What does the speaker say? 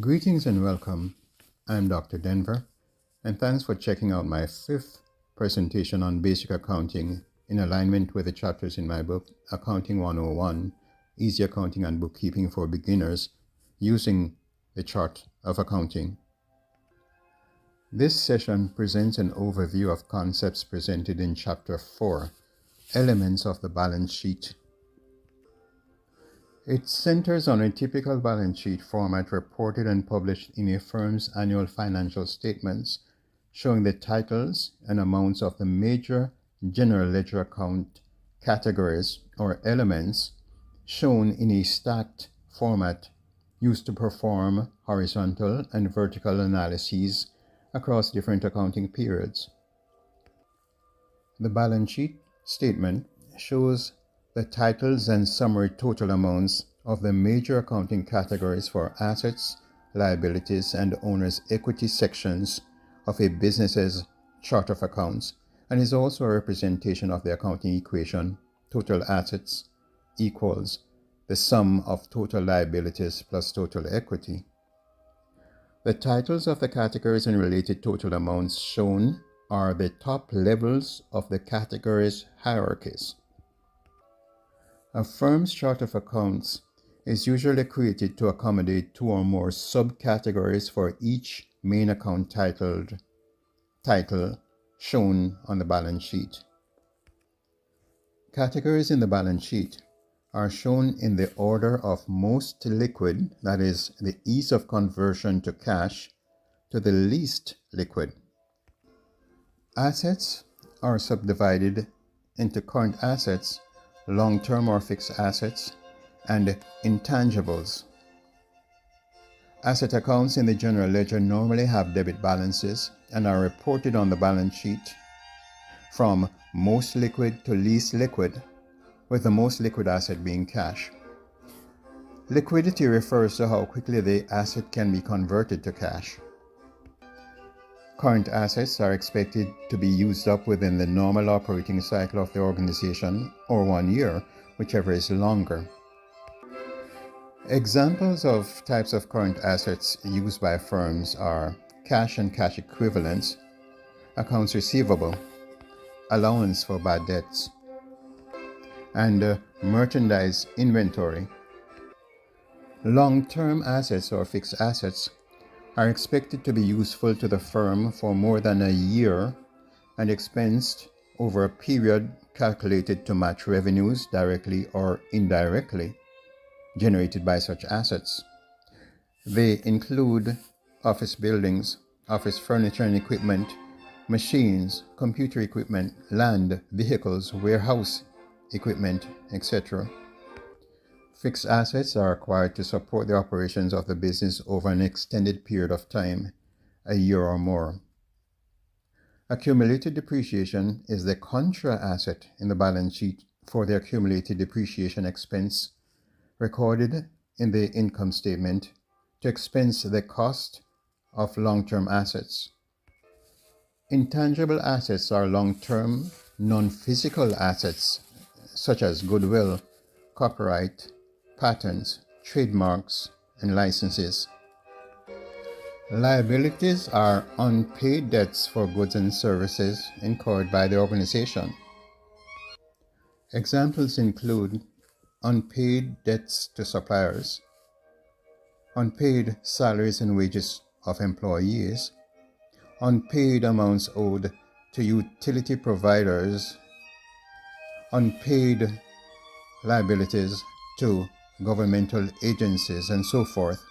Greetings and welcome. I'm Dr. Denver, and thanks for checking out my fifth presentation on basic accounting in alignment with the chapters in my book, Accounting 101, Easy Accounting and Bookkeeping for Beginners, using the chart of accounting. This session presents an overview of concepts presented in Chapter 4, Elements of the Balance Sheet. It centers on a typical balance sheet format reported and published in a firm's annual financial statements, showing the titles and amounts of the major general ledger account categories or elements shown in a stacked format used to perform horizontal and vertical analyses across different accounting periods. The balance sheet statement shows the titles and summary total amounts of the major accounting categories for assets, liabilities, and owner's equity sections of a business's chart of accounts, and is also a representation of the accounting equation total assets equals the sum of total liabilities plus total equity. The titles of the categories and related total amounts shown are the top levels of the categories' hierarchies. A firm's chart of accounts is usually created to accommodate two or more subcategories for each main account title shown on the balance sheet. Categories in the balance sheet are shown in the order of most liquid, that is, the ease of conversion to cash, to the least liquid. Assets are subdivided into current assets, long-term or fixed assets, and intangibles. Asset accounts in the general ledger normally have debit balances and are reported on the balance sheet from most liquid to least liquid, with the most liquid asset being cash. Liquidity refers to how quickly the asset can be converted to cash. Current assets are expected to be used up within the normal operating cycle of the organization, or 1 year, whichever is longer. Examples of types of current assets used by firms are cash and cash equivalents, accounts receivable, allowance for bad debts, and merchandise inventory. Long-term assets or fixed assets are expected to be useful to the firm for more than a year and expensed over a period calculated to match revenues directly or indirectly generated by such assets. They include office buildings, office furniture and equipment, machines, computer equipment, land, vehicles, warehouse equipment, etc. Fixed assets are required to support the operations of the business over an extended period of time, a year or more. Accumulated depreciation is the contra asset in the balance sheet for the accumulated depreciation expense recorded in the income statement to expense the cost of long-term assets. Intangible assets are long-term, non-physical assets such as goodwill, copyright, patents, trademarks, and licenses. Liabilities are unpaid debts for goods and services incurred by the organization. Examples include unpaid debts to suppliers, unpaid salaries and wages of employees, unpaid amounts owed to utility providers, unpaid liabilities to governmental agencies, and so forth.